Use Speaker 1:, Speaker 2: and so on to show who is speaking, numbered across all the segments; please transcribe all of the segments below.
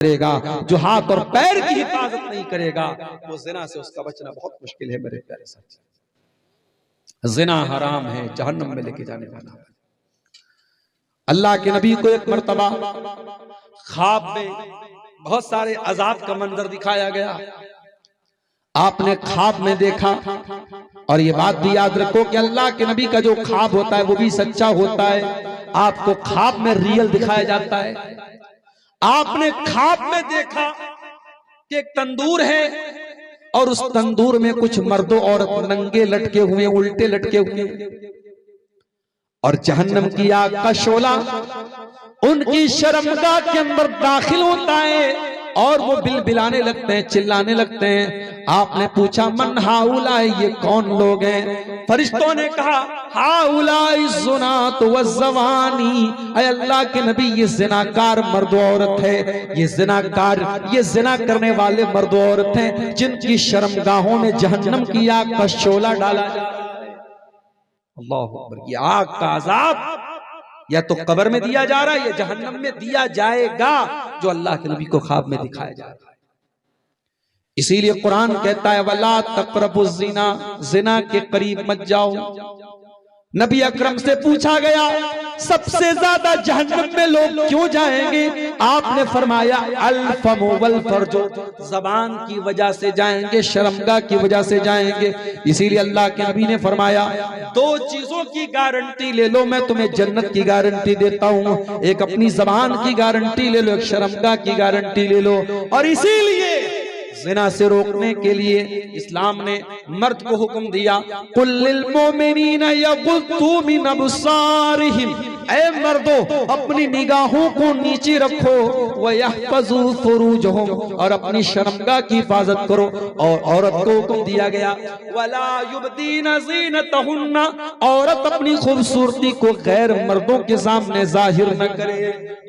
Speaker 1: करेगा, जो हाथ और पैर की हिफाजत नहीं करेगा, वो जिना से उसका बचना बहुत मुश्किल है। मेरे प्यारे साथी, जिना हराम है, जहन्नम में लेके जाने वाला है। अल्लाह के नबी को एक मर्तबा ख्वाब में बहुत सारे अजाब का मंजर दिखाया गया। आपने ख्वाब में देखा, और ये बात भी याद रखो कि अल्लाह के नबी का जो ख्वाब होता है वो भी सच्चा होता है। आपको ख्वाब में रियल दिखाया जाता है। आपने ख्वाब में देखा कि एक तंदूर है और उस तंदूर में कुछ मर्दों औरत नंगे लटके हुए, उल्टे लटके हुए, और जहन्नम की आग का शोला उनकी शर्मगाह के अंदर दाखिल होता है और वो बिलबिलाने लगते हैं, चिल्लाने लगते हैं। आपने पूछा मन हाउला, ये कौन लोग हैं? फरिश्तों ने कहा हाउला ज़ुनात व ज़वानी, ऐ अल्लाह के नबी ये ज़िनाकार मर्द औरत है, ये ज़िनाकार, ये ज़िना करने वाले मर्द औरत हैं जिनकी शर्मगाहों में जहन्नम की आग का शोला डाला जा रहा है। अल्लाह अकबर। ये आग का अजाब या तो कब्र में दिया जा रहा है या जहन्नम में दिया जाएगा, जो अल्लाह के नबी को ख्वाब में दिखाया जा रहा है। इसीलिए कुरान कहता है वला तक़रबुज़ ज़िना, जिना के करीब मत जाओ। नबी अकरम से पूछा गया सबसे ज्यादा जहन्नम में लोग क्यों जाएंगे? आपने फरमाया अल फम वल फर्ज, जबान की वजह से जाएंगे, शर्मगाह की वजह से जाएंगे। इसीलिए अल्लाह के नबी ने फरमाया दो चीजों की गारंटी ले लो, मैं तुम्हें जन्नत की गारंटी देता हूँ। एक अपनी जबान की गारंटी ले लो, एक शर्मगाह की गारंटी ले लो। और इसीलिए ज़िना से रोकने के लिए इस्लाम ने मर्द को हुक्म दिया कुल्लिल मोमिनीना यग़ुद्दू मिन अब्सारिहिम, ऐ मर्दो अपनी निगाहों को नीचे रखो, व यहफ़ज़ू फ़ुरूजहुम, और अपनी शर्मगाह की हिफाजत करो। और औरत को हुक्म दिया गया वला युबदीना ज़ीनतहुन्ना, औरत अपनी खूबसूरती को गैर मर्दों के सामने जाहिर न करे।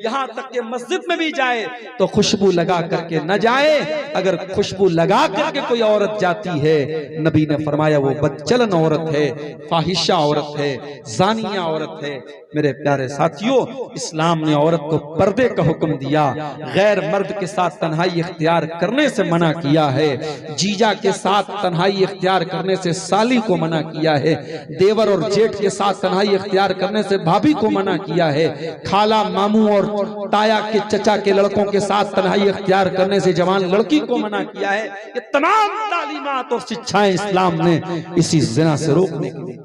Speaker 1: यहाँ तक कि मस्जिद में भी जाए तो खुशबू लगा करके न जाए। अगर खुशबू लगा करके कोई औरत जाती है, नबी ने फरमाया वो बदचलन औरत है, फाहिशा औरत है, जानिया औरत है। मेरे प्यारे साथियों, इस्लाम ने औरत को पर्दे का हुक्म दिया, गैर मर्द के साथ तन्हाई इख्तियार करने से मना किया है, जीजा के साथ तन्हाई इख्तियार करने से साली को मना किया है, देवर और जेठ के साथ तन्हाई इख्तियार करने से भाभी को मना किया है, खाला मामू और ताया के चचा के लड़कों के साथ तन्हाई इख्तियार करने से जवान लड़की को मना किया है। ये तमाम तालीमात और शिक्षाएं इस्लाम ने इसी ज़िना से रोकने के लिए।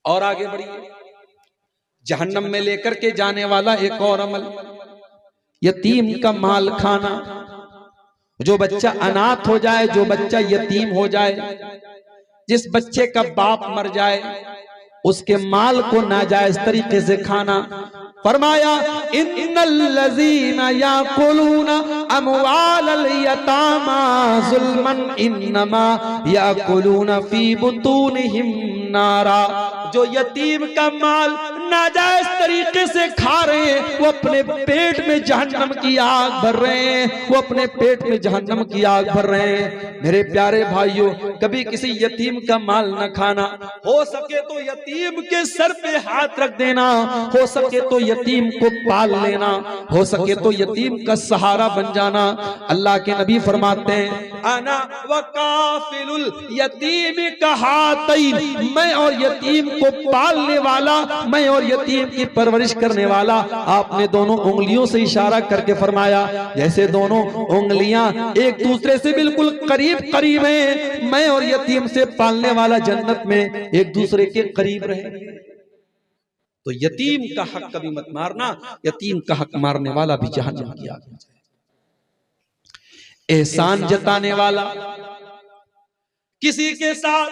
Speaker 1: और आगे बढ़िए, जहन्नम में लेकर के जाने वाला एक और अमल, यतीम का माल खाना। जो बच्चा अनाथ हो जाए, जो बच्चा यतीम हो जाए, जिस बच्चे का बाप मर जाए, उसके माल को नाजायज तरीके से खाना। फरमाया इन्नल्लज़ीना याकुलूना अमवालल यतामा ज़ुल्मन इन्नमा याकुलूना फी बुतूनिहिम नारा। जो यतीम का माल नाजायज तरीके से खा रहे हैं, वो अपने पेट में जहन्नम की आग भर रहे हैं, वो अपने पेट में जहन्नम की आग भर रहे हैं। मेरे प्यारे भाइयों, कभी किसी यतीम का माल न खाना। हो सके तो यतीम के सर पे हाथ रख देना, हो सके तो यतीम को पाल लेना, हो सके तो यतीम का सहारा बन जाना। अल्लाह के नबी फरमाते हैं अना व काफिलुल यतीम कहातैन, मैं और यतीम को पालने वाला, मैं और यतीम की परवरिश करने वाला। आपने दोनों उंगलियों से इशारा करके फरमाया जैसे दोनों उंगलियां एक दूसरे से बिल्कुल करीब करीब हैं, मैं और यतीम से पालने वाला जन्नत में एक दूसरे के करीब रहे। तो यतीम का हक कभी मत मारना, यतीम का हक मारने वाला भी जहन्नम की आग में जाएगा। एहसान जताने वाला, किसी के साथ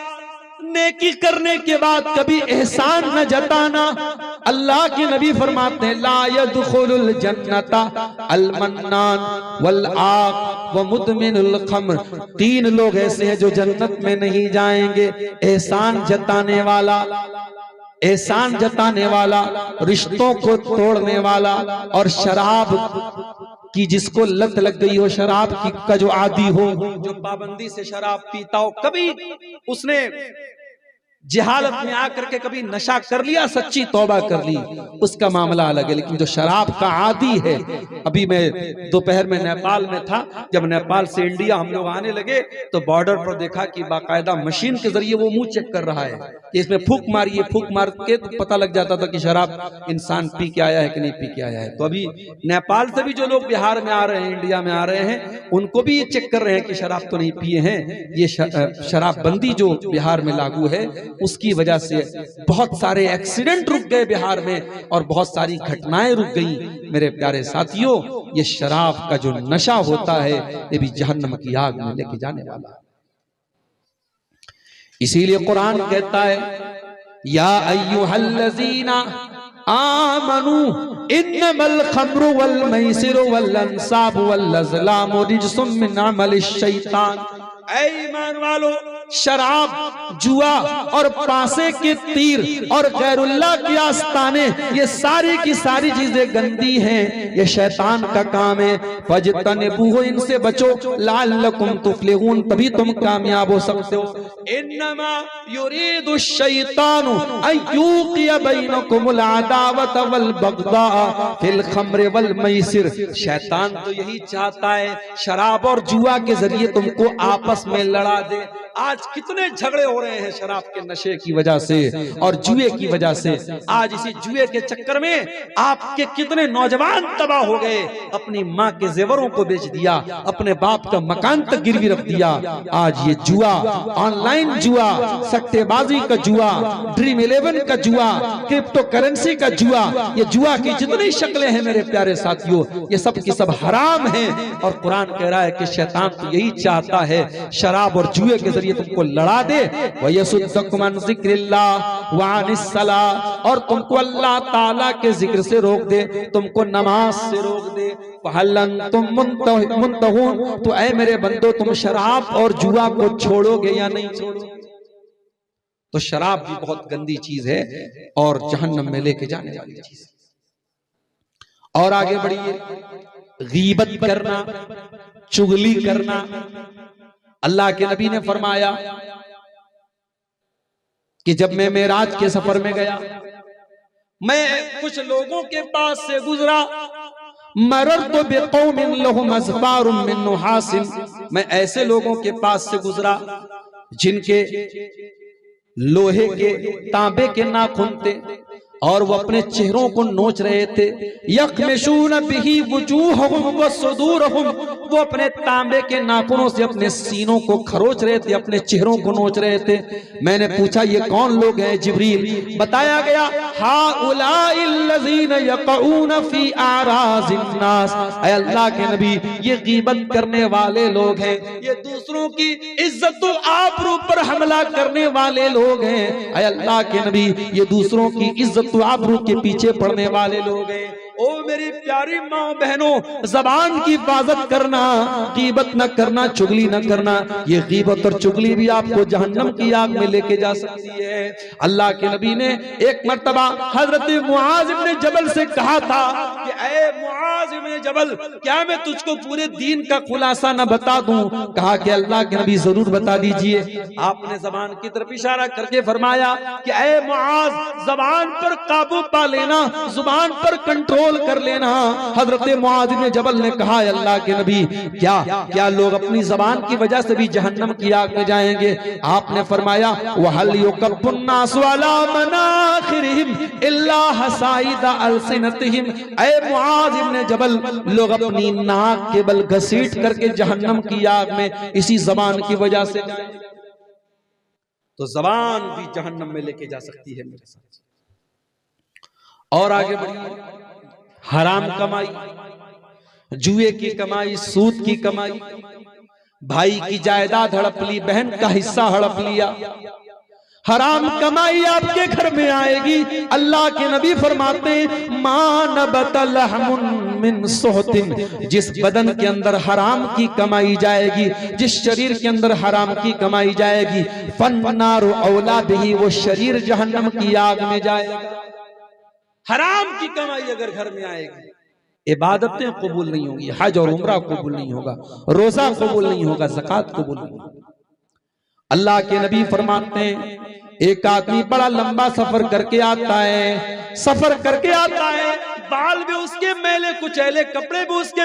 Speaker 1: नेकी करने के बाद कभी एहसान न जताना। अल्लाह के नबी फरमाते हैं ला यदखुलुल जन्नता अल मन्नान वल आक व मुदमिनुल खम्र। तीन लोग ऐसे हैं जो जन्नत में नहीं जाएंगे, एहसान जताने वाला, एहसान जताने वाला, रिश्तों को तोड़ने वाला, और शराब कि जिसको लत लग गई हो, शराब की का जो आदी हो, जो पाबंदी से शराब पीता हो, कभी उसने जहालत में आकर के कभी नशा कर लिया, सच्ची तौबा कर ली, उसका मामला अलग है। लेकिन जो शराब का आदी है, अभी मैं दोपहर में नेपाल में था, जब नेपाल से इंडिया हम लोग आने लगे तो बॉर्डर पर देखा कि बाकायदा मशीन के जरिए वो मुंह चेक कर रहा है कि इसमें फूंक मारिए, फूंक मार के तो पता लग जाता था कि शराब इंसान पी के आया है कि नहीं पी के आया है। तो अभी नेपाल से भी जो लोग बिहार में आ रहे हैं, इंडिया में आ रहे हैं, उनको भी ये चेक कर रहे हैं कि शराब तो नहीं पिए हैं। ये शराबबंदी जो बिहार में लागू है, उसकी वजह से बहुत सारे एक्सीडेंट रुक गए बिहार में और बहुत सारी घटनाएं रुक गई। मेरे प्यारे साथियों, ये शराब का जो नशा होता है ये भी जहन्नम की आग में लेके जाने वाला है। इसीलिए कुरान कहता है, या अय्युहल्लज़ीना आमनू इन्नमल खम्रु वल मैसिरु वल अंसाबु वल अज़लामु रिज्सुम मिन अमलिश शैतान। ऐ ईमान वालो, शराब, जुआ और पासे के तीर और गैरुल्लाह की आस्ताने, ये सारी की सारी चीजें गंदी हैं, ये शैतान का काम है। फजतनिबूहु, इनसे बचो, लअल्लकुम तुफ्लिहून, तभी तुम कामयाब हो सकते हो। इन्नमा युरीदु शैतानु अन युक़िया बैनकुमुल अदावत वल बग़दा फिल खम्र वल मैसिर। शैतान तो यही चाहता है शराब और जुआ के जरिए तुमको आपस में लड़ा दे। आज कितने झगड़े हो रहे हैं शराब के नशे की वजह से और जुए की वजह से। आज इसी जुए के चक्कर में आपके कितने नौजवान तबाह हो गए, अपनी माँ के जेवरों को बेच दिया, अपने बाप का मकान तक गिरवी रख दिया। आज ये जुआ, ऑनलाइन जुआ, सट्टेबाजी का जुआ, ड्रीम 11 का जुआ, क्रिप्टो करेंसी का जुआ, ये जुआ की जितनी शक्लें हैं मेरे प्यारे साथियों, ये सब की सब हराम हैं। और कुरान कह रहा है कि शैतान तो यही चाहता है शराब और जुए के जरिए तुमको लड़ा दे। वयसुद्दकुम अन ज़िक्रिल्लाह व अनिस सलाह, और तुमको अल्लाह ताला के जिक्र से रोक दे, तुमको नमाज से रोक दे। फहल अंतुम मुंतहून, तो ऐ मेरे बंदो, तुम शराब और जुआ को छोड़ोगे या नहीं छोड़ोगे? तो शराब भी बहुत गंदी चीज है और जहन्नम में लेके जाने वाली चीज। और आगे बढ़िए, गीबत करना, चुगली करना। अल्लाह के नबी ने फरमाया कि जब मैं मेराज के सफर में गया, मैं कुछ लोगों के पास से गुजरा, मररतु बिक़ौमिन लहुम अज़फ़ारुम मिन नुहासिन, मैं ऐसे लोगों के पास से गुजरा जिनके लोहे के, तांबे के नाखून थे और वो अपने चेहरों को नोच रहे थे। यख्मिशून बिही वुजूहहुम व सुदूरहुम, वो अपने तांबे के नाखूनों से अपने सीनों को खरोच रहे थे, अपने चेहरों को नोच रहे थे। मैंने पूछा ये कौन लोग हैं जिब्रील? बताया गया, हाउलाइल्लज़ीन यक़ऊन फी आराज़िन नास, ऐ अल्लाह के नबी, ये गीबत करने वाले लोग हैं, ये दूसरों की इज्जत व आबरू पर हमला करने वाले लोग हैं। ऐ अल्लाह के नबी, ये दूसरों की इज्जत तो आबरू के पीछे पड़ने वाले लोग हैं। ओ मेरी प्यारी माँ बहनों, जबान की हिफाजत करना, गीबत न करना, चुगली न करना। ये गीबत और चुगली भी आपको जहन्नम की आग में लेके जा सकती है। अल्लाह के नबी ने एक मर्तबा हजरत मुआज इब्ने जबल से कहा था कि ऐ मुआज इब्ने जबल, क्या मैं तुझको पूरे दीन का खुलासा न बता दूं? कहा कि अल्लाह के नबी जरूर बता दीजिए। आपने जबान की तरफ इशारा करके फरमाया कि ऐ मुआज, जबान पर काबू पा लेना, जुबान पर कंट्रोल कर लेना। हजरत मुआज इब्ने जबल ने कहा, अल्लाह के नबी, क्या लोग अपनी जबान की वजह से भी जहन्नम की आग में जाएंगे? आपने फरमाया, वहल युकब्बुन नास अला मनाखिरिहिम इल्ला हसाइदा अलसिनतिहिम, ऐ मुआज इब्ने जबल, लोग अपनी नाक के बल घसीट करके जहन्नम की आग में इसी जबान की वजह से जाएंगे। तो जबान भी जहन्नम में लेके जा सकती है मेरे साथ। और आगे बढ़िए, हराम कमाई, जुए की कमाई, सूद की कमाई, भाई की जायदाद हड़प ली, बहन का हिस्सा हड़प लिया, हराम कमाई आपके घर में आएगी। अल्लाह के नबी फरमाते, मा नबत लहमुन मिन सुहतिन, जिस बदन के अंदर हराम की कमाई जाएगी, जिस शरीर के अंदर हराम की कमाई जाएगी, फन्नारु औला बिही, वो शरीर जहन्नम की आग में जाएगा। हराम की कमाई अगर घर में आएगी, इबादतें कबूल नहीं होंगी, हज और उम्रा कबूल नहीं होगा, रोजा कबूल नहीं होगा, ज़कात कबूल नहीं होगा। अल्लाह के नबी फरमाते हैं एक आदमी बड़ा लंबा सफर करके आता है, सफर करके आता है, बाल भी उसके मैले कुचैले, कपड़े भी उसके